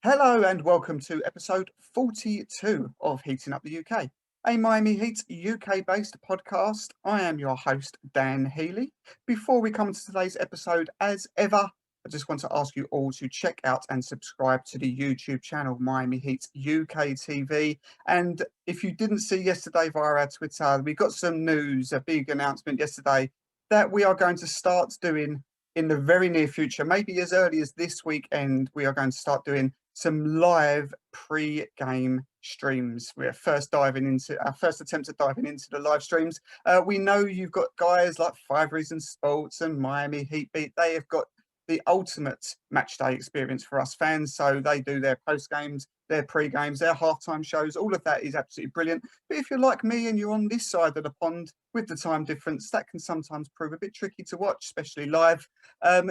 Hello and welcome to episode 42 of Heating Up the UK, a Miami Heat UK-based podcast. I am your host, Dan Healy. Before we come to today's episode, as ever, I just want to ask you all to check out and subscribe to the YouTube channel, Miami Heat UK TV. And if you didn't see yesterday via our Twitter, we got some news, a big announcement yesterday that we are going to start doing in the very near future, maybe as early as this weekend. We are going to start doing some live pre-game streams. We're first diving into our first attempt at diving into the live streams. We know you've got guys like 5 Reasons Sports and Miami Heat Beat. They have got the ultimate match day experience for us fans. So they do their post games, their pre-games, their halftime shows. All of that is absolutely brilliant. But if you're like me and you're on this side of the pond with the time difference, that can sometimes prove a bit tricky to watch, especially live.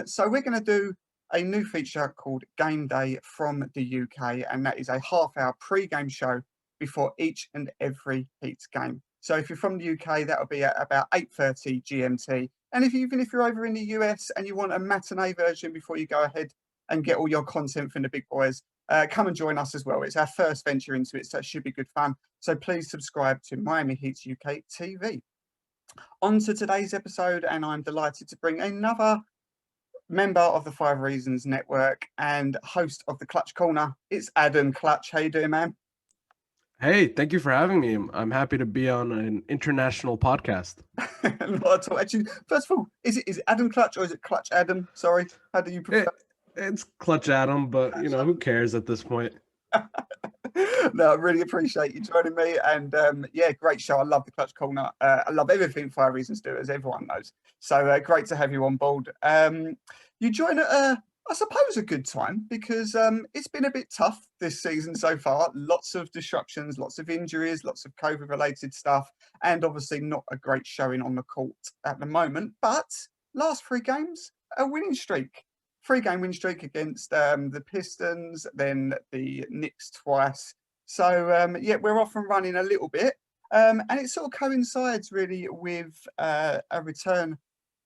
So we're going to do a new feature called Game Day from the UK, and that is a half-hour pre-game show before each and every Heat game. So if you're from the UK, that'll be at about 8:30 GMT. And even if you're over in the US and you want a matinee version before you go ahead and get all your content from the big boys, come and join us as well. It's our first venture into it, so it should be good fun. So please subscribe to Miami Heat's UK TV. On to today's episode, and I'm delighted to bring another member of the 5 Reasons Network and host of the Clutch Corner. It's Adam Clutch. How you doing, man? Hey, thank you for having me. I'm happy to be on an international podcast. Not at all. Actually, first of all, is it Adam Clutch or is it Clutch Adam? Sorry, how do you prefer? It's Clutch Adam, but who cares at this point? No, I really appreciate you joining me, and yeah, great show. I love the Clutch Corner. I love everything 5 Reasons do, as everyone knows. So great to have you on board. You join at I suppose a good time, because it's been a bit tough this season so far. Lots of disruptions, lots of injuries, lots of COVID related stuff, and obviously not a great showing on the court at the moment. But last 3 games, a winning streak. 3-game win streak against the Pistons, then the Knicks twice. So yeah, we're off and running a little bit, and it sort of coincides really with a return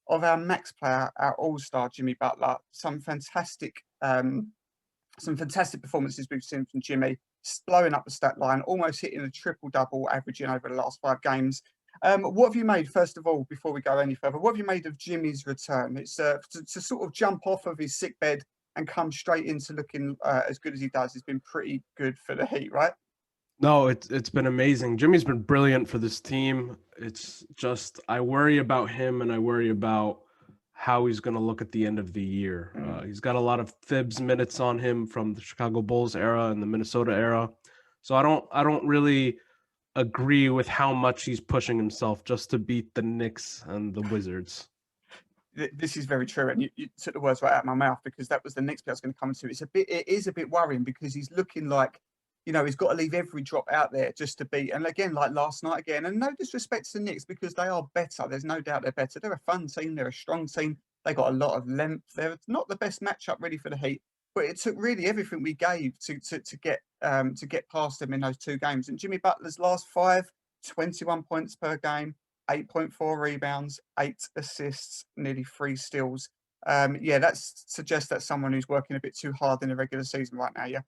of our max player, our all-star Jimmy Butler. Some fantastic performances we've seen from Jimmy, blowing up the stat line, almost hitting a triple-double, averaging over the last 5 games. What have you made, first of all, before we go any further? What have you made of Jimmy's return? It's to sort of jump off of his sick bed and come straight into looking as good as he does. It's been pretty good for the Heat, right? No, it's been amazing. Jimmy's been brilliant for this team. It's just I worry about him, and I worry about how he's going to look at the end of the year. He's got a lot of fibs minutes on him from the Chicago Bulls era and the Minnesota era. So I don't really agree with how much he's pushing himself just to beat the Knicks and the Wizards. This is very true, and you took the words right out of my mouth, because that was the next bit I was going to come to. It is a bit worrying, because he's looking like, he's got to leave every drop out there just to beat. And again, like last night again, and no disrespect to the Knicks, because they are better. There's no doubt they're better. They're a fun team. They're a strong team. They got a lot of length. They're not the best matchup really for the Heat, but it took really everything we gave to get past them in those 2 games. And Jimmy Butler's last 5, 21 points per game, 8.4 rebounds, 8 assists, nearly 3 steals. Yeah, that suggests that's someone who's working a bit too hard in the regular season right now. Yeah.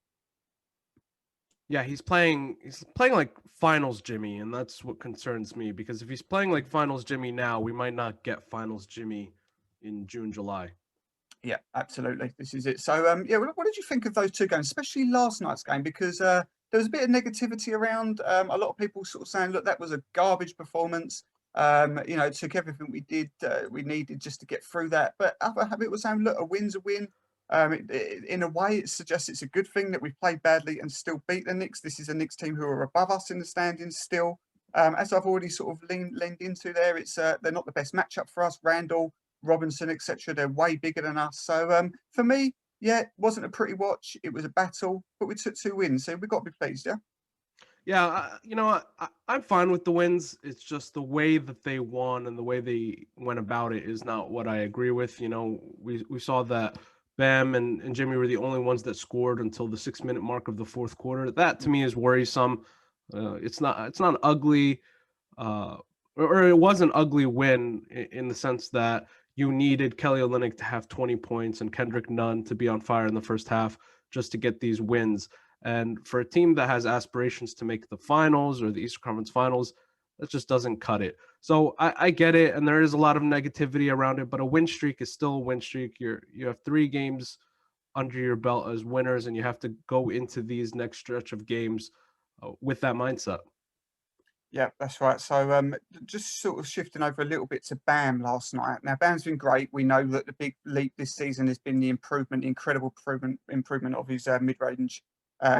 Yeah, he's playing like finals Jimmy, and that's what concerns me, because if he's playing like finals Jimmy now, we might not get finals Jimmy in June, July. Yeah, absolutely. This is it. So, yeah, what did you think of those 2 games, especially last night's game? Because there was a bit of negativity around. A lot of people sort of saying, look, that was a garbage performance. It took everything we needed just to get through that. But other people were saying, look, a win's a win. In a way, it suggests it's a good thing that we've played badly and still beat the Knicks. This is a Knicks team who are above us in the standings still. As I've already sort of leaned into there, it's they're not the best matchup for us. Randall, Robinson, etc. They're way bigger than us. So for me, yeah, it wasn't a pretty watch. It was a battle, but we took 2 wins, so we've got to be pleased, yeah? Yeah, I'm fine with the wins. It's just the way that they won and the way they went about it is not what I agree with. We saw that Bam and Jimmy were the only ones that scored until the 6-minute mark of the 4th quarter. That to me is worrisome. It's not ugly, or it was an ugly win in the sense that you needed Kelly Olynyk to have 20 points and Kendrick Nunn to be on fire in the first half. just to get these wins. And for a team that has aspirations to make the finals or the Eastern Conference Finals, that just doesn't cut it. So I get it, and there is a lot of negativity around it, but a win streak is still a win streak. You have 3 games under your belt as winners, and you have to go into these next stretch of games with that mindset. Yeah, that's right. So just sort of shifting over a little bit to Bam last night. Now, Bam's been great. We know that the big leap this season has been the incredible improvement of his mid-range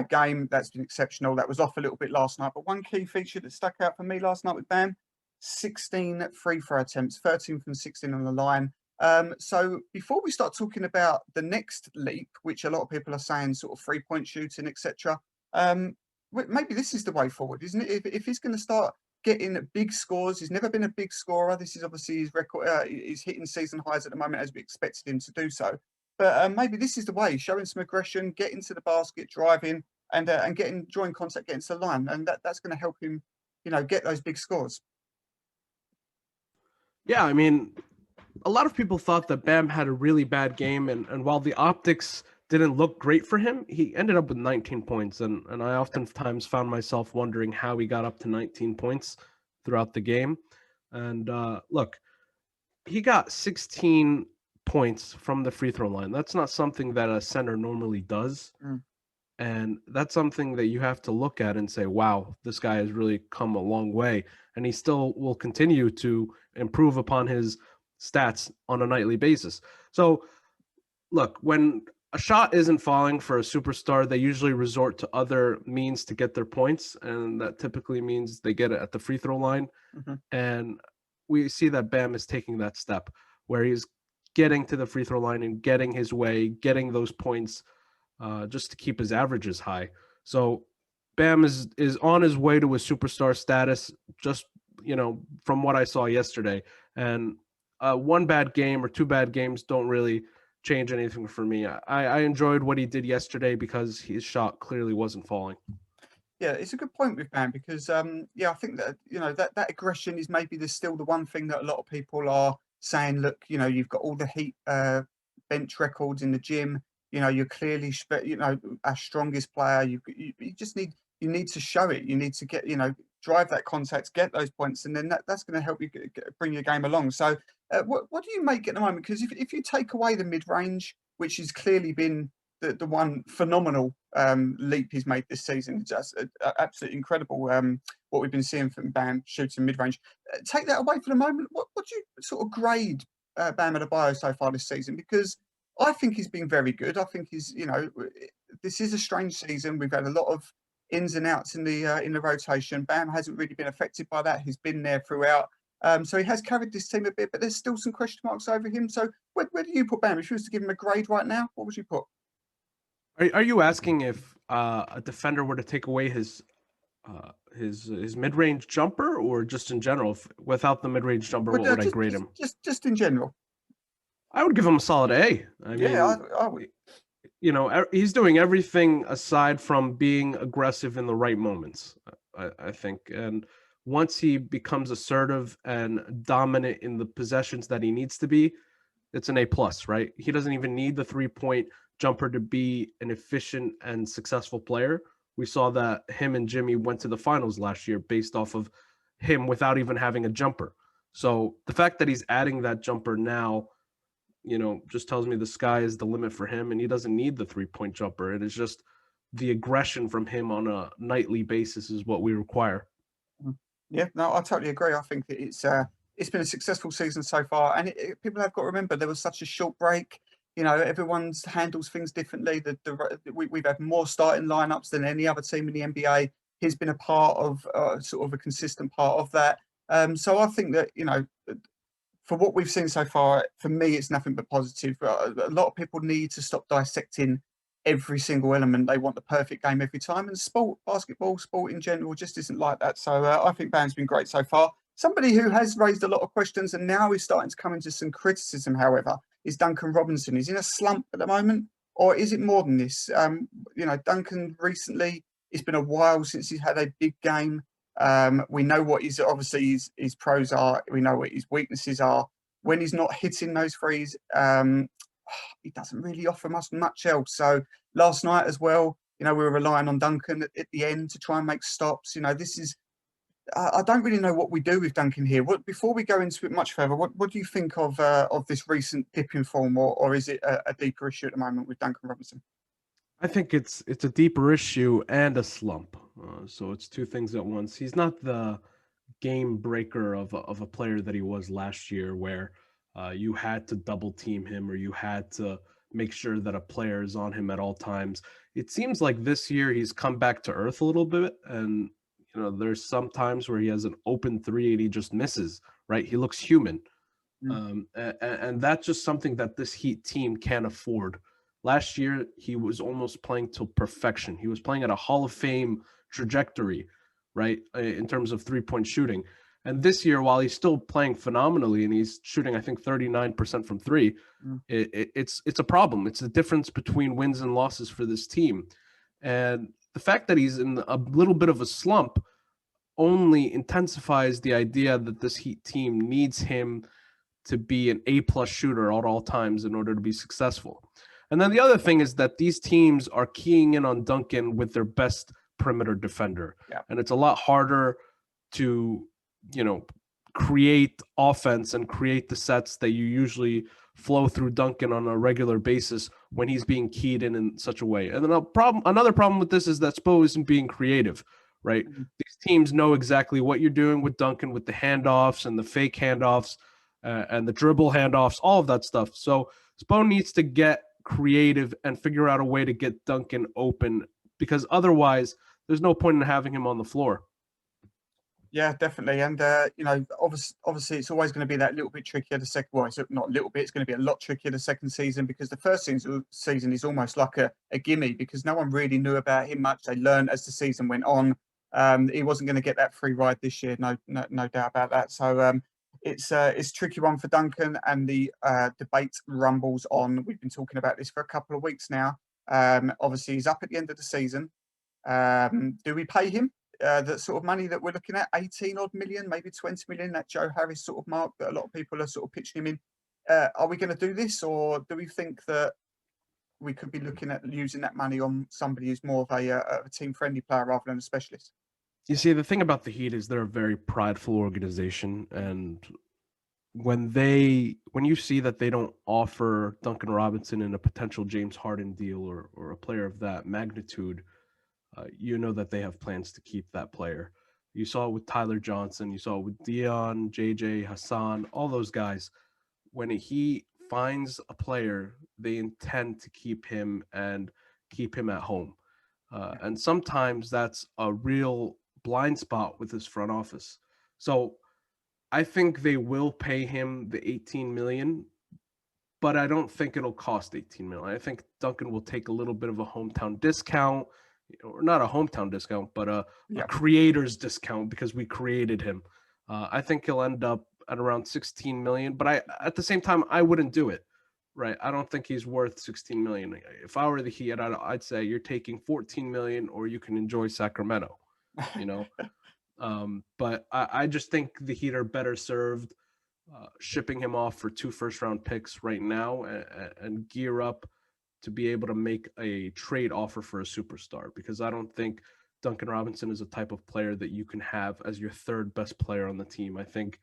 game. That's been exceptional. That was off a little bit last night. But one key feature that stuck out for me last night with Bam, 16 free throw attempts, 13 from 16 on the line. So before we start talking about the next leap, which a lot of people are saying sort of 3-point shooting, etc., maybe this is the way forward, isn't it? If he's going to start getting big scores, he's never been a big scorer. This is obviously his record. He's hitting season highs at the moment, as we expected him to do so. But maybe this is the way, showing some aggression, getting to the basket, driving, and drawing contact, getting to the line, and that's going to help him, get those big scores. Yeah, I mean, a lot of people thought that Bam had a really bad game, and while the optics didn't look great for him, he ended up with 19 points, and I oftentimes found myself wondering how he got up to 19 points throughout the game. And look, he got 16 points from the free throw line. That's not something that a center normally does. And that's something that you have to look at and say, wow, this guy has really come a long way. And he still will continue to improve upon his stats on a nightly basis. So, look, when a shot isn't falling for a superstar, they usually resort to other means to get their points. And that typically means they get it at the free throw line. And we see that Bam is taking that step where he's getting to the free throw line and getting his way, getting those points just to keep his averages high. So Bam is on his way to a superstar status, just, from what I saw yesterday. And one bad game or 2 bad games don't really change anything for me. I enjoyed what he did yesterday because his shot clearly wasn't falling. Yeah, it's a good point with Bam because I think that that aggression is maybe still the one thing that a lot of people are saying. Look, you've got all the Heat bench records in the gym. You're clearly our strongest player. You just need to show it. You need to get drive that contact, get those points, and then that's going to help you bring your game along. So, what do you make at the moment? Because if you take away the mid range, which has clearly been the one phenomenal leap he's made this season, just absolutely incredible. What we've been seeing from Bam shooting mid range. Take that away for the moment. What do you sort of grade Bam Adebayo so far this season? Because I think he's been very good. I think he's this is a strange season. We've had a lot of ins and outs in the rotation. Bam hasn't really been affected by that. He's been there throughout. So he has carried this team a bit, but there's still some question marks over him. So where do you put Bam? If you was to give him a grade right now, what would you put? Are you asking if a defender were to take away his mid-range jumper, or just in general, without the mid-range jumper, what would I grade him? Just in general. I would give him a solid A. I mean, I would. He's doing everything aside from being aggressive in the right moments, I think. And once he becomes assertive and dominant in the possessions that he needs to be, it's an A+, right? He doesn't even need the 3-point jumper to be an efficient and successful player. We saw that him and Jimmy went to the finals last year based off of him without even having a jumper. So the fact that he's adding that jumper now, just tells me the sky is the limit for him, and he doesn't need the 3-point jumper. It is just the aggression from him on a nightly basis is what we require. Yeah, no, I totally agree. I think that it's been a successful season so far, and people have got to remember there was such a short break. Everyone handles things differently. We've had more starting lineups than any other team in the NBA. He's been a part of sort of a consistent part of that. So I think that for what we've seen so far, for me, it's nothing but positive. A lot of people need to stop dissecting every single element. They want the perfect game every time, and basketball, sport in general, just isn't like that. So I think Bam's been great so far. Somebody who has raised a lot of questions and now is starting to come into some criticism, however, is Duncan Robinson. He's in a slump at the moment, or is it more than this? Duncan recently, it's been a while since he's had a big game. We know what his pros are. We know what his weaknesses are. When he's not hitting those threes, he doesn't really offer us much else. So last night as well, we were relying on Duncan at the end to try and make stops. This is I don't really know what we do with Duncan here. Before we go into it much further, what do you think of this recent dip in form, or is it a deeper issue at the moment with Duncan Robinson? I think it's a deeper issue and a slump. So it's two things at once. He's not the game breaker of a player that he was last year, where you had to double team him or you had to make sure that a player is on him at all times. It seems like this year he's come back to earth a little bit, and there's some times where he has an open three and he just misses. Right, he looks human, and that's just something that this Heat team can't afford. Last year, he was almost playing to perfection. He was playing at a Hall of Fame trajectory, right, in terms of three-point shooting. And this year, while he's still playing phenomenally and he's shooting, I think, 39% from three, it's a problem. It's the difference between wins and losses for this team. And the fact that he's in a little bit of a slump only intensifies the idea that this Heat team needs him to be an A-plus shooter at all times in order to be successful. And then the other thing is that these teams are keying in on Duncan with their best perimeter defender. Yeah. And it's a lot harder to, create offense and create the sets that you usually flow through Duncan on a regular basis when he's being keyed in such a way. And then another problem with this is that Spo isn't being creative, right? Mm-hmm. These teams know exactly what you're doing with Duncan, with the handoffs and the fake handoffs and the dribble handoffs, all of that stuff. So Spo needs to get creative and figure out a way to get Duncan open, because otherwise there's no point in having him on the floor. Yeah, definitely. And, obviously it's always going to be that little bit trickier the second, well, it's not a little bit, it's going to be a lot trickier the second season, because the first season is almost like a gimme, because no one really knew about him much. They learned as the season went on. He wasn't going to get that free ride this year, no doubt about that. So it's a tricky one for Duncan, and the debate rumbles on. We've been talking about this for a couple of weeks now. Obviously, he's up at the end of the season. Do we pay him that sort of money that we're looking at, 18 odd million, maybe 20 million, that Joe Harris sort of mark that a lot of people are sort of pitching him in? Are we going to do this, or do we think that we could be looking at using that money on somebody who's more of a team-friendly player rather than a specialist? You see, the thing about the Heat is they're a very prideful organization, and when you see that they don't offer Duncan Robinson in a potential James Harden deal or a player of that magnitude, that they have plans to keep that player. You saw it with Tyler Johnson, you saw it with Dion, JJ, Hassan, all those guys. When he finds a player, they intend to keep him and keep him at home. And sometimes that's a real blind spot with his front office. So I think they will pay him the 18 million, but I don't think it'll cost 18 million. I think Duncan will take a little bit of a hometown discount, or not a hometown discount, but a creator's discount, because we created him. I think he'll end up at around 16 million, but at the same time, I wouldn't do it. Right. I don't think he's worth 16 million. If I were the Heat, I'd say you're taking 14 million, or you can enjoy Sacramento, but I just think the Heat are better served shipping him off for 2 first-round picks right now and gear up to be able to make a trade offer for a superstar, because I don't think Duncan Robinson is a type of player that you can have as your third best player on the team. I think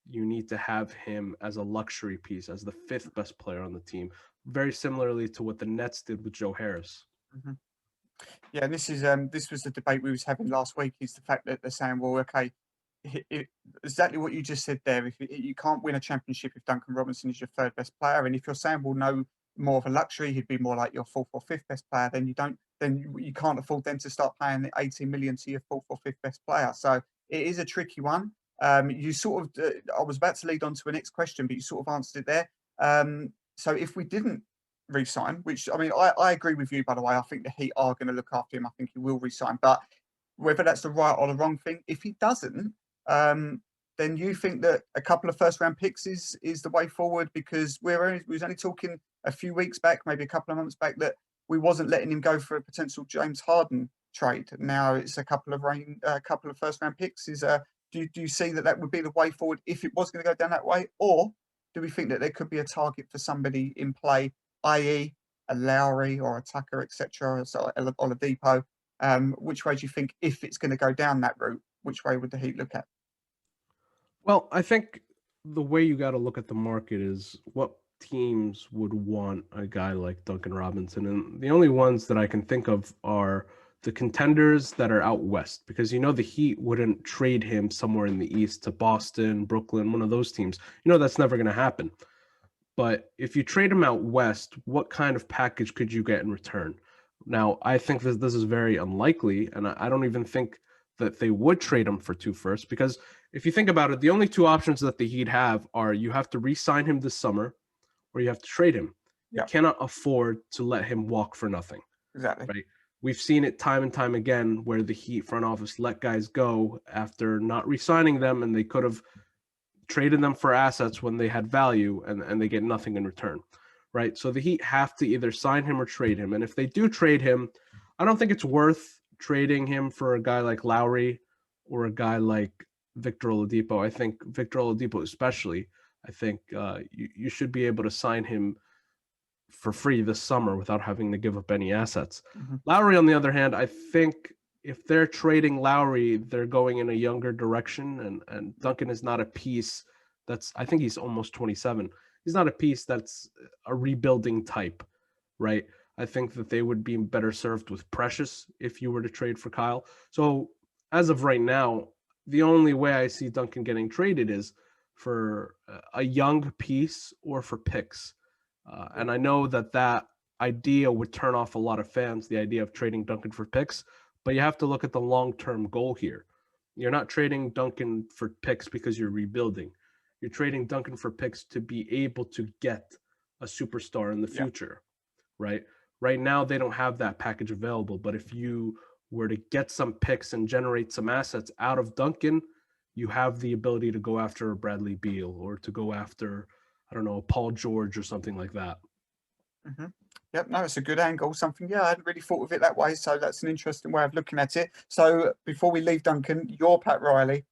you need to have him as a luxury piece, as the 5th best player on the team, very similarly to what the Nets did with Joe Harris. Mm-hmm. Yeah, and this was the debate we was having last week, is the fact that they're saying, well, okay, exactly what you just said there. If you can't win a championship if Duncan Robinson is your 3rd best player, and if you're saying, well, no, more of a luxury, he'd be more like your 4th or 5th best player, then you can't afford them to start paying the 18 million to your 4th or 5th best player. So it is a tricky one. You sort of, I was about to lead on to a next question, but you sort of answered it there. So if we didn't re-sign, which, I mean, I agree with you, by the way, I think the Heat are going to look after him. I think he will re-sign, but whether that's the right or the wrong thing, if he doesn't, then you think that a couple of first-round picks is the way forward? Because we was only talking a few weeks back, maybe a couple of months back, that we wasn't letting him go for a potential James Harden trade. Now it's a couple of first-round picks. Do you see that would be the way forward if it was going to go down that way, or do we think that there could be a target for somebody in play i.e., a Lowry or a Tucker, etc., so Oladipo. Which way do you think, if it's going to go down that route, which way would the Heat look at? Well, I think the way you got to look at the market is what teams would want a guy like Duncan Robinson. And the only ones that I can think of are the contenders that are out west, because the Heat wouldn't trade him somewhere in the east to Boston, Brooklyn, one of those teams. That's never going to happen. But if you trade him out west, what kind of package could you get in return? Now, I think this is very unlikely, and I don't even think that they would trade him for 2 firsts, because if you think about it, the only two options that the Heat have are you have to re-sign him this summer or you have to trade him. You Yeah, cannot afford to let him walk for nothing, exactly. right? We've seen it time and time again where the Heat front office let guys go after not re-signing them, and they could have traded them for assets when they had value, and they get nothing in return, right? So the Heat have to either sign him or trade him. And if they do trade him, I don't think it's worth trading him for a guy like Lowry or a guy like Victor Oladipo. I think Victor Oladipo especially, I think you should be able to sign him for free this summer without having to give up any assets. Hmm. Lowry, on the other hand, I think if they're trading Lowry, they're going in a younger direction, and Duncan is not a piece that's, I think he's almost 27. He's not a piece that's a rebuilding type, right? I think that they would be better served with Precious if you were to trade for Kyle. So as of right now, the only way I see Duncan getting traded is for a young piece or for picks. And I know that idea would turn off a lot of fans, the idea of trading Duncan for picks, but you have to look at the long-term goal here. You're not trading Duncan for picks because you're rebuilding. You're trading Duncan for picks to be able to get a superstar in the Yeah. future, right? Right now, they don't have that package available, but if you were to get some picks and generate some assets out of Duncan, you have the ability to go after a Bradley Beal or to go after, I don't know, Paul George or something like that. Hmm. Yep, no, it's a good angle. Something, yeah, I hadn't really thought of it that way. So that's an interesting way of looking at it. So before we leave Duncan, you're Pat Riley.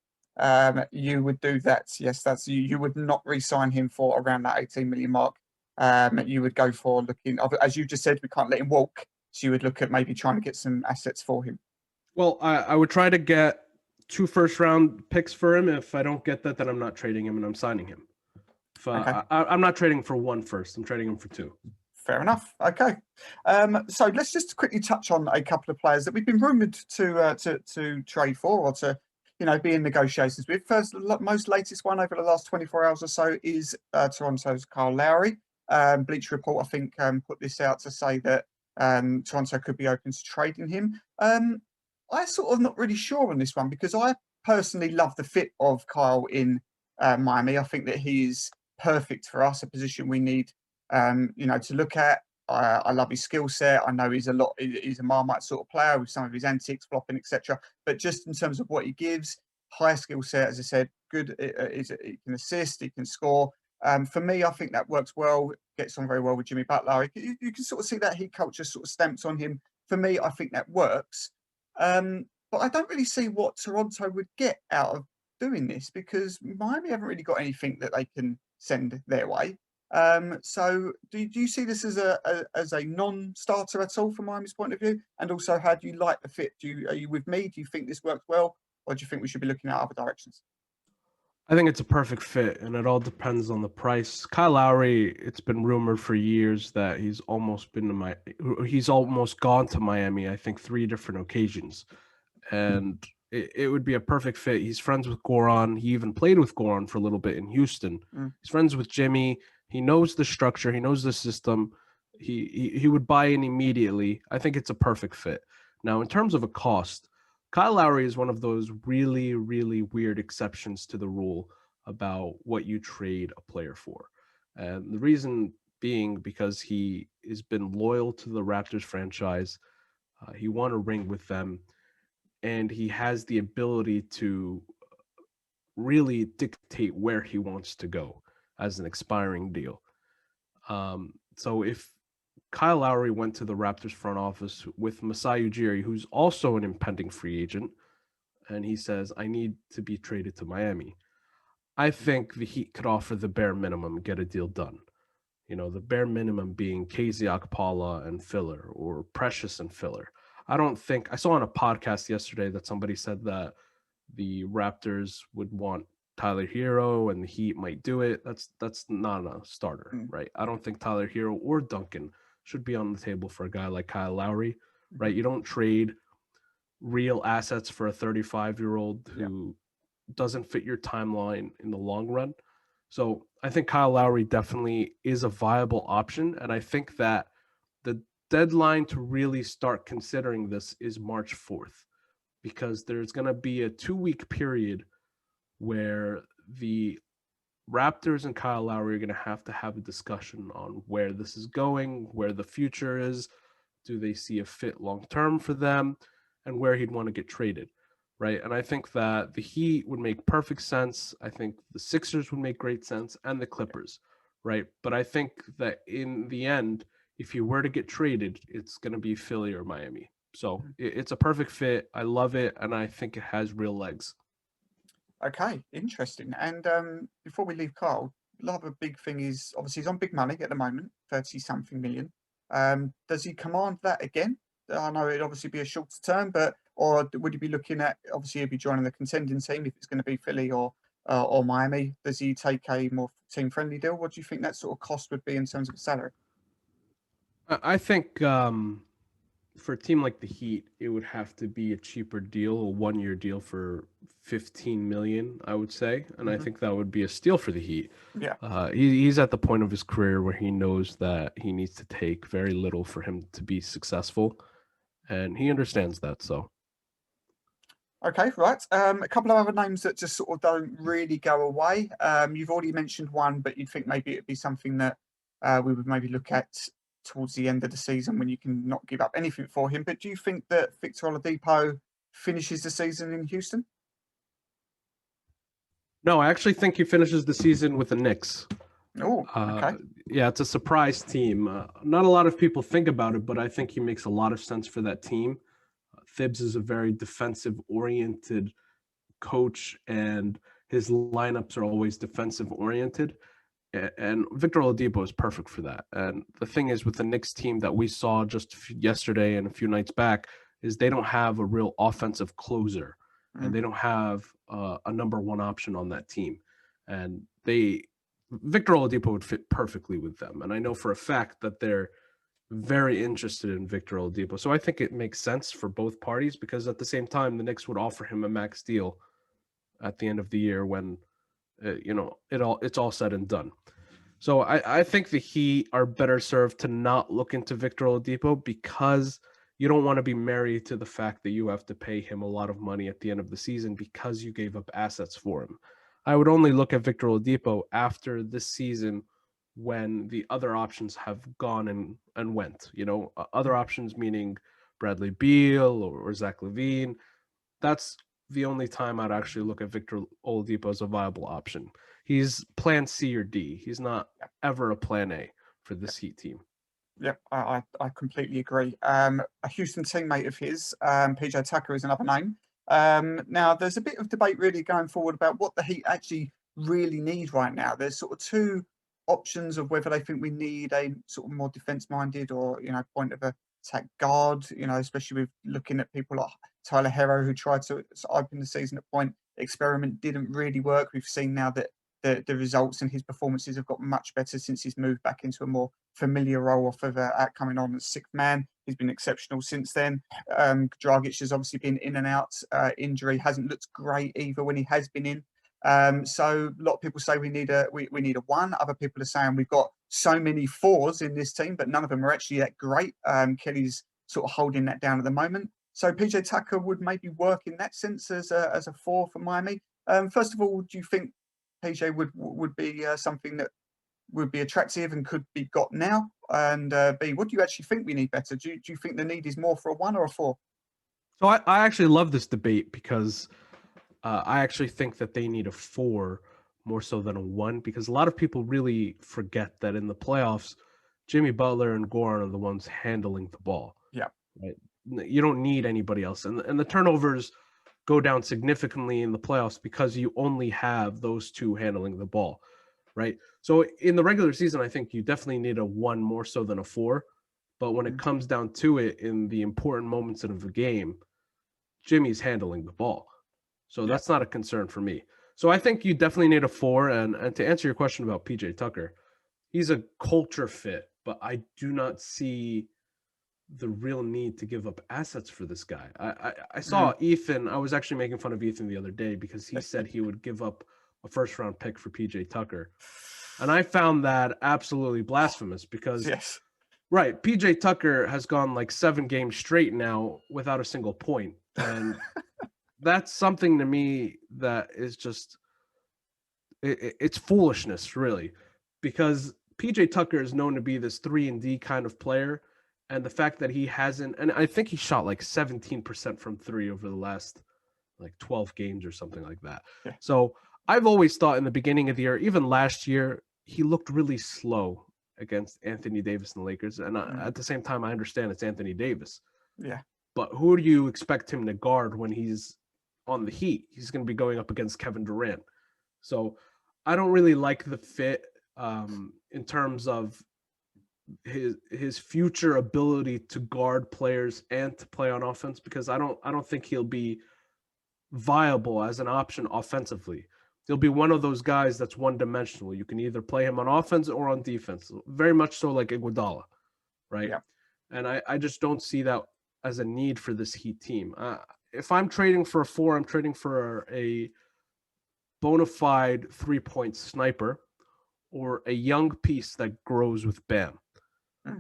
You would do that. Yes, that's you. You would not re-sign him for around that 18 million mark. You would go for looking, as you just said, we can't let him walk. So you would look at maybe trying to get some assets for him. Well, I would try to get 2 first-round picks for him. If I don't get that, then I'm not trading him and I'm signing him. If Okay. I'm not trading for 1 first, I'm trading him for 2. Fair enough. Okay. So let's just quickly touch on a couple of players that we've been rumoured to trade for, or to, be in negotiations with. First, most latest one over the last 24 hours or so is Toronto's Kyle Lowry. Bleacher Report, I think, put this out to say that Toronto could be open to trading him. I sort of not really sure on this one, because I personally love the fit of Kyle in Miami. I think that he is perfect for us, a position we need to look at. I love his skill set. I know he's a Marmite sort of player with some of his antics, flopping, etc. But just in terms of what he gives, high skill set, as I said, good. He can assist, he can score. For me, I think that works well. Gets on very well with Jimmy Butler. You can sort of see that Heat culture sort of stamped on him. For me, I think that works. But I don't really see what Toronto would get out of doing this, because Miami haven't really got anything that they can send their way. So do you see this as a non-starter at all from Miami's point of view? And also, how do you like the fit? Are you with me? Do you think this works well, or do you think we should be looking at other directions? I think it's a perfect fit, and it all depends on the price. Kyle Lowry, it's been rumored for years that he's almost gone to Miami, I think 3 different occasions. And it would be a perfect fit. He's friends with Goran. He even played with Goran for a little bit in Houston. Mm. He's friends with Jimmy. He knows the structure. He knows the system. He would buy in immediately. I think it's a perfect fit. Now, in terms of a cost, Kyle Lowry is one of those really, really weird exceptions to the rule about what you trade a player for. And the reason being because he has been loyal to the Raptors franchise. He won a ring with them, and he has the ability to really dictate where he wants to go as an expiring deal. So if Kyle Lowry went to the Raptors front office with Masai Ujiri, who's also an impending free agent, and he says, I need to be traded to Miami, I think the Heat could offer the bare minimum and get a deal done. the bare minimum being KZ Paula and filler or Precious and filler. I saw on a podcast yesterday that somebody said that the Raptors would want Tyler Hero and the Heat might do it. That's not a starter, right? I don't think Tyler Hero or Duncan should be on the table for a guy like Kyle Lowry, right? You don't trade real assets for a 35-year-old who doesn't fit your timeline in the long run. So I think Kyle Lowry definitely is a viable option. And I think that the deadline to really start considering this is March 4th, because there's going to be a 2-week period where the Raptors and Kyle Lowry are going to have a discussion on where this is going, where the future is. Do they see a fit long-term for them, and where he'd want to get traded, right? And I think that the Heat would make perfect sense. I think the Sixers would make great sense, and the Clippers, right? But I think that in the end, if you were to get traded, it's going to be Philly or Miami. So it's a perfect fit. I love it, and I think it has real legs. Okay, interesting. And before we leave Carl, another big thing is obviously he's on big money at the moment, 30-something million. Does he command that again? I know it'd obviously be a shorter term, but or would he be looking at, obviously he'd be joining the contending team if it's going to be Philly or Miami? Does he take a more team-friendly deal? What do you think that sort of cost would be in terms of salary? I think for a team like the Heat, it would have to be a cheaper deal, a 1-year deal for 15 million, I would say, and I think that would be a steal for the Heat. Yeah. He's at the point of his career where he knows that he needs to take very little for him to be successful, and he understands that. So, Okay, right. A couple of other names that just sort of don't really go away. You've already mentioned one, but you'd think maybe it'd be something that we would maybe look at towards the end of the season when you can not give up anything for him. But do you think that Victor Oladipo finishes the season in Houston? no, I actually think he finishes the season with the Knicks. Oh, okay. Yeah, it's a surprise team. Not a lot of people think about it, but I think he makes a lot of sense for that team. Thibs is a very defensive-oriented coach, and his lineups are always defensive-oriented. And Victor Oladipo is perfect for that. And the thing is, with the Knicks team that we saw just yesterday and a few nights back, is they don't have a real offensive closer, and they don't have a number one option on that team. And Victor Oladipo would fit perfectly with them. And I know for a fact that they're very interested in Victor Oladipo. So I think it makes sense for both parties, because at the same time, the Knicks would offer him a max deal at the end of the year when it's all said and done. So I think the Heat are better served to not look into Victor Oladipo, because you don't want to be married to the fact that you have to pay him a lot of money at the end of the season because you gave up assets for him. I would only look at Victor Oladipo after this season when the other options have gone and went. Other options meaning Bradley Beal or Zach LaVine. That's the only time I'd actually look at Victor Oladipo as a viable option. He's plan C or D. He's not ever a plan A for this Heat team. Yeah, I completely agree. A Houston teammate of his, PJ Tucker, is another name. Now, there's a bit of debate really going forward about what the Heat actually really need right now. There's sort of two options of whether they think we need a sort of more defense-minded or, point of attack guard, especially with looking at people like Tyler Hero, who tried to open the season at point. Experiment didn't really work. We've seen now that the results and his performances have got much better since he's moved back into a more familiar role off of coming on as sixth man. He's been exceptional since then. Dragic has obviously been in and out. Injury hasn't looked great either when he has been in. So a lot of people say we need a one. Other people are saying we've got so many fours in this team, but none of them are actually that great. Kelly's sort of holding that down at the moment. So PJ Tucker would maybe work in that sense as a four for Miami. First of all, do you think PJ would be something that would be attractive and could be got now? And B, what do you actually think we need better? Do you think the need is more for a one or a four? So I actually love this debate, because I actually think that they need a four more so than a one, because a lot of people really forget that in the playoffs, Jimmy Butler and Goran are the ones handling the ball. Yeah. Right. You don't need anybody else. And the turnovers go down significantly in the playoffs because you only have those two handling the ball. right? So in the regular season, I think you definitely need a 1 more so than a 4. But when it comes down to it in the important moments of the game, Jimmy's handling the ball. So Yeah. that's not a concern for me. So I think you definitely need a 4. And to answer your question about PJ Tucker, he's a culture fit, but I do not see the real need to give up assets for this guy. I saw Ethan. I was actually making fun of Ethan the other day because he said he would give up a first round pick for PJ Tucker. And I found that absolutely blasphemous because, Yes. right, PJ Tucker has gone like 7 games straight now without a single point. And that's something to me that is just, it's foolishness, really, because PJ Tucker is known to be this 3-and-D kind of player. And the fact that he hasn't, and I think he shot like 17% from 3 over the last like 12 games or something like that. Yeah. So I've always thought in the beginning of the year, even last year, he looked really slow against Anthony Davis and the Lakers. And at the same time, I understand it's Anthony Davis. Yeah. But who do you expect him to guard when he's on the Heat? He's going to be going up against Kevin Durant. So I don't really like the fit in terms of his future ability to guard players and to play on offense, because I don't think he'll be viable as an option offensively. He'll be one of those guys that's one-dimensional. You can either play him on offense or on defense, very much so like Iguodala, right? Yeah. And I just don't see that as a need for this Heat team. If I'm trading for a 4, I'm trading for a bona fide 3-point sniper or a young piece that grows with Bam.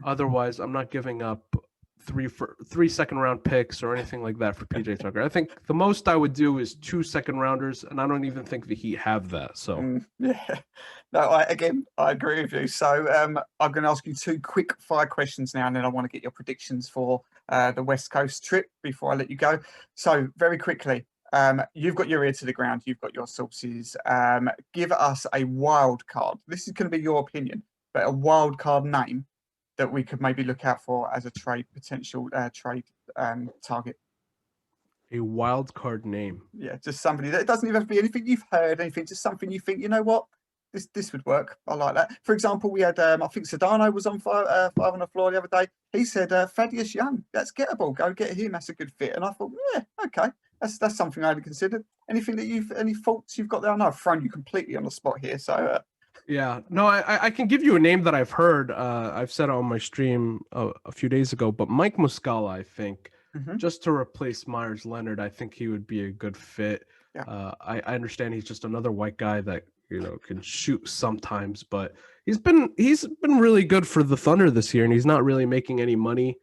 Otherwise, I'm not giving up 3 second-round picks or anything like that for PJ Tucker. I think the most I would do is 2 second-rounders, and I don't even think the Heat have that. So yeah, no, I agree with you. So I'm going to ask you 2 quick fire questions now, and then I want to get your predictions for the West Coast trip before I let you go. So very quickly, you've got your ear to the ground, you've got your sources. Give us a wild card. This is going to be your opinion, but a wild card name that we could maybe look out for as a potential trade target. a wild card name. Yeah, just somebody that, it doesn't even have to be anything you've heard, anything, just something you think, you know what, this would work. I like that. For example, we had I think Sedano was on five on the floor the other day. He said Thaddeus Young, that's gettable. Go get him. That's a good fit. And I thought, yeah, okay, that's something I hadn't considered. Anything that any thoughts you've got there? I know I've thrown you completely on the spot here, so. Yeah, no, I can give you a name that I've heard. I've said it on my stream a few days ago, but Mike Muscala, I think, just to replace Myers Leonard, I think he would be a good fit. Yeah. I understand he's just another white guy that can shoot sometimes, but he's been really good for the Thunder this year, and he's not really making any money.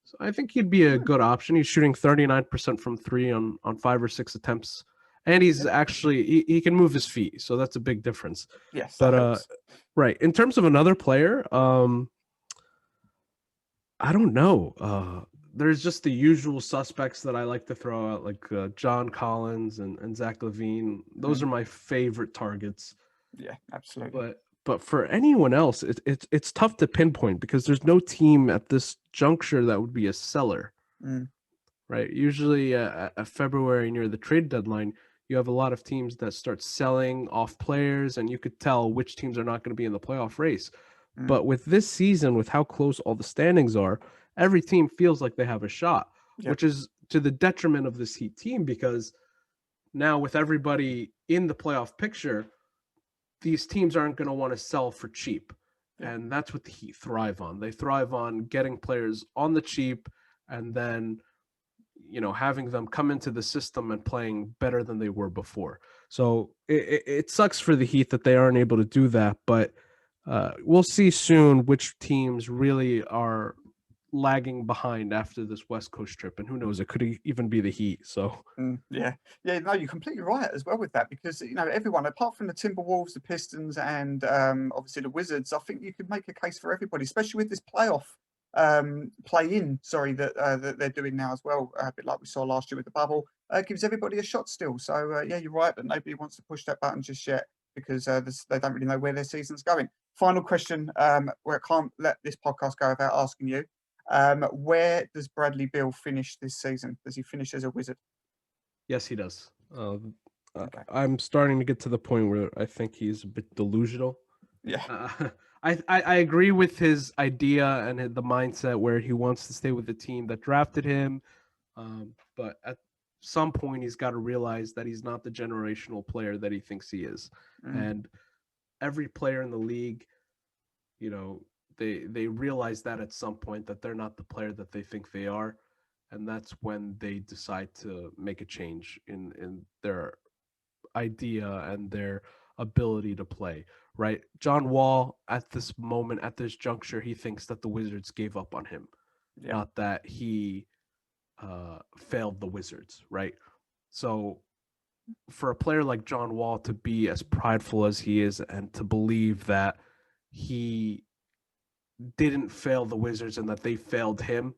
So I think he'd be a good option. He's shooting 39% from 3 on 5 or 6 attempts. And he's actually he can move his feet, so that's a big difference. Yes, but right, in terms of another player, I don't know. There's just the usual suspects that I like to throw out, like John Collins and Zach LaVine. Those are my favorite targets. Yeah, absolutely. But for anyone else, it's tough to pinpoint because there's no team at this juncture that would be a seller. Right? Usually at February near the trade deadline, you have a lot of teams that start selling off players, and you could tell which teams are not going to be in the playoff race. But with this season, with how close all the standings are, every team feels like they have a shot, which is to the detriment of this Heat team, because now with everybody in the playoff picture, these teams aren't going to want to sell for cheap. And that's what the Heat thrive on. They thrive on getting players on the cheap and then having them come into the system and playing better than they were before. So it sucks for the Heat that they aren't able to do that, but we'll see soon which teams really are lagging behind after this West Coast trip, and who knows, it could even be the Heat. So no, you're completely right as well with that, because everyone apart from the Timberwolves, the Pistons, and obviously the Wizards, I think you could make a case for everybody, especially with this play-in, that they're doing now as well, a bit like we saw last year with the bubble. Gives everybody a shot still. So you're right, but nobody wants to push that button just yet because they don't really know where their season's going. Final question, where I can't let this podcast go without asking you. Where does Bradley Beal finish this season? Does he finish as a Wizard? Yes, he does. Okay. I'm starting to get to the point where I think he's a bit delusional. Yeah. I agree with his idea and the mindset where he wants to stay with the team that drafted him. But at some point, he's got to realize that he's not the generational player that he thinks he is. Mm. And every player in the league, you know, they realize that at some point that they're not the player that they think they are. And that's when they decide to make a change in their idea and their ability to play, right? John Wall, at this moment, at this juncture, he thinks that the Wizards gave up on him, Yeah. not that he failed the Wizards, right? So for a player like John Wall to be as prideful as he is and to believe that he didn't fail the Wizards and that they failed him,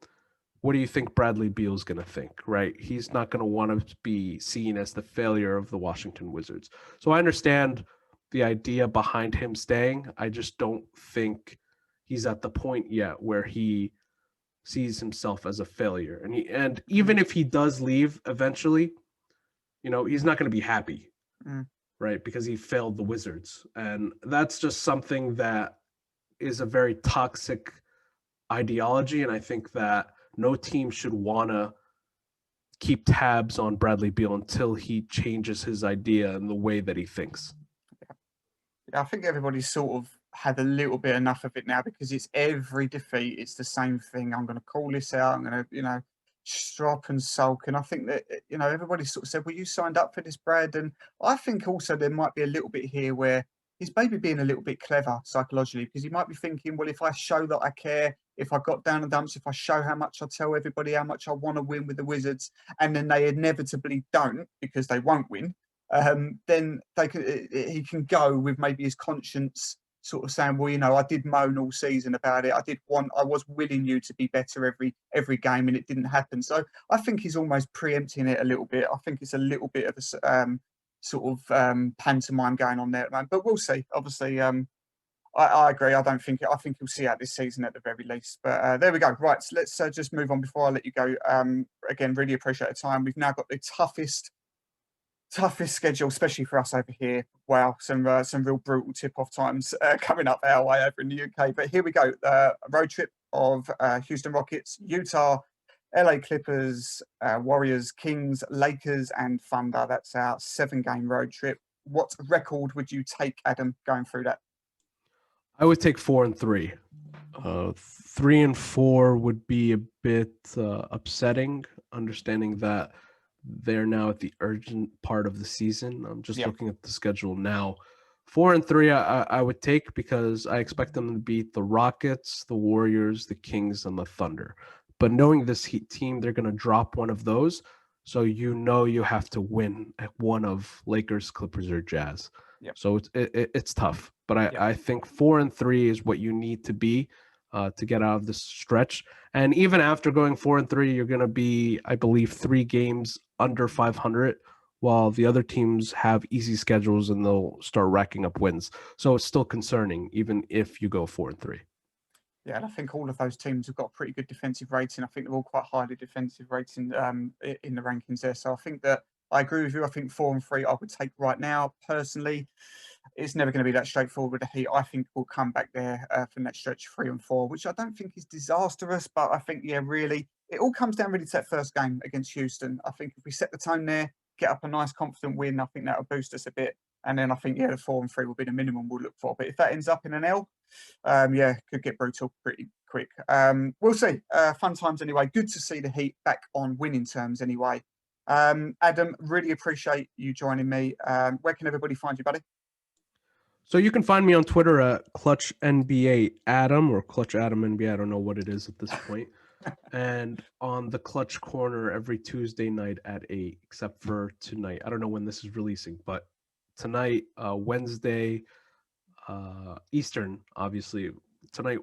what do you think Bradley Beal's going to think, right? He's not going to want to be seen as the failure of the Washington Wizards. So I understand the idea behind him staying. I just don't think he's at the point yet where he sees himself as a failure. And even if he does leave eventually, you know, he's not going to be happy, right? Because he failed the Wizards. And that's just something that is a very toxic ideology. And I think that no team should want to keep tabs on Bradley Beal until he changes his idea and the way that he thinks. Yeah, I think everybody's sort of had a little bit enough of it now because it's every defeat. It's the same thing. I'm going to call this out. I'm going to, strop and sulk. And I think that, everybody sort of said, well, you signed up for this, Brad. And I think also there might be a little bit here where he's maybe being a little bit clever psychologically because he might be thinking, well, if I show that I care, if I got down the dumps, if I show how much I tell everybody how much I want to win with the Wizards, and then they inevitably don't because they won't win, then he can go with maybe his conscience sort of saying, well, I did moan all season about it. I was willing you to be better every game, and it didn't happen. So I think he's almost preempting it a little bit. I think it's a little bit of a sort of pantomime going on there, man. But we'll see. Obviously, I agree. I think he'll see out this season at the very least. But there we go. Right, so let's just move on before I let you go. Again, really appreciate the time. We've now got the toughest schedule, especially for us over here. Wow, some real brutal tip-off times coming up our way over in the UK. But here we go. A road trip of Houston Rockets, Utah, LA Clippers, Warriors, Kings, Lakers, and Thunder. That's our 7-game road trip. What record would you take, Adam, going through that? I would take 4-3. 3-4 would be a bit upsetting, understanding that they're now at the urgent part of the season. I'm just looking at the schedule now. 4-3 I would take because I expect them to beat the Rockets, the Warriors, the Kings, and the Thunder. But knowing this Heat team, they're going to drop one of those. So you have to win at one of Lakers, Clippers, or Jazz. Yep. So it's tough. But I think 4-3 is what you need to be to get out of this stretch. And even after going 4-3, you're going to be, I believe, 3 games under 500, while the other teams have easy schedules and they'll start racking up wins. So it's still concerning, even if you go 4-3. Yeah, and I think all of those teams have got a pretty good defensive rating. I think they're all quite highly defensive rating in the rankings there. So I think that I agree with you. I think 4-3 I would take right now. Personally, it's never going to be that straightforward with the Heat. I think we'll come back there from that stretch 3-4, which I don't think is disastrous. But I think, really, it all comes down really to that first game against Houston. I think if we set the tone there, get up a nice confident win, I think that'll boost us a bit. And then I think, the 4-3 will be the minimum we'll look for. But if that ends up in an L, could get brutal pretty quick. We'll see. Fun times anyway. Good to see the Heat back on winning terms anyway. Adam, really appreciate you joining me. Where can everybody find you, buddy? So you can find me on Twitter at Clutch NBA Adam or Clutch Adam NBA. I don't know what it is at this point. And on the Clutch Corner every Tuesday night at 8, except for tonight. I don't know when this is releasing, but tonight, Wednesday, Eastern, obviously. Tonight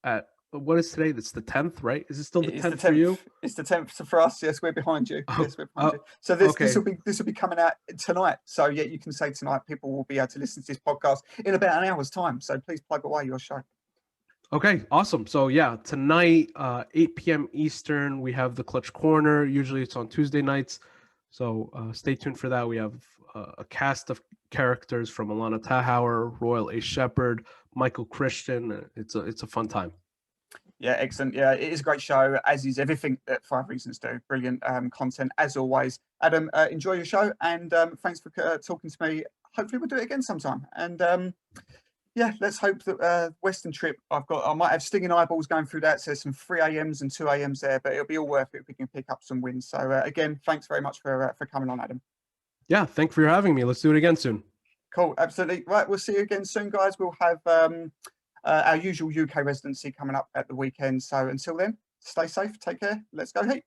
at, what is today? That's the 10th, right? Is it still the 10th for you? It's the 10th for us. Yes, we're behind you. Yes, we're behind you. So this will be coming out tonight. So you can say tonight. People will be able to listen to this podcast in about an hour's time. So please plug away your show. Okay, awesome. So tonight, 8 p.m. Eastern, we have the Clutch Corner. Usually it's on Tuesday nights. So stay tuned for that. We have a cast of characters from Alana Tahauer, Royal A. Shepherd, Michael Christian. It's a fun time. Yeah, excellent. Yeah, it is a great show, as is everything that Five Reasons do. Brilliant content, as always. Adam, enjoy your show, and thanks for talking to me. Hopefully we'll do it again sometime. And yeah, let's hope that Western trip, I might have stinging eyeballs going through that. So there's some 3 a.m.s and 2 a.m.s there, but it'll be all worth it if we can pick up some wins. So again, thanks very much for coming on, Adam. Yeah, thanks for having me. Let's do it again soon. Cool, absolutely. Right, we'll see you again soon, guys. We'll have our usual UK residency coming up at the weekend. So until then, stay safe, take care. Let's go Heat.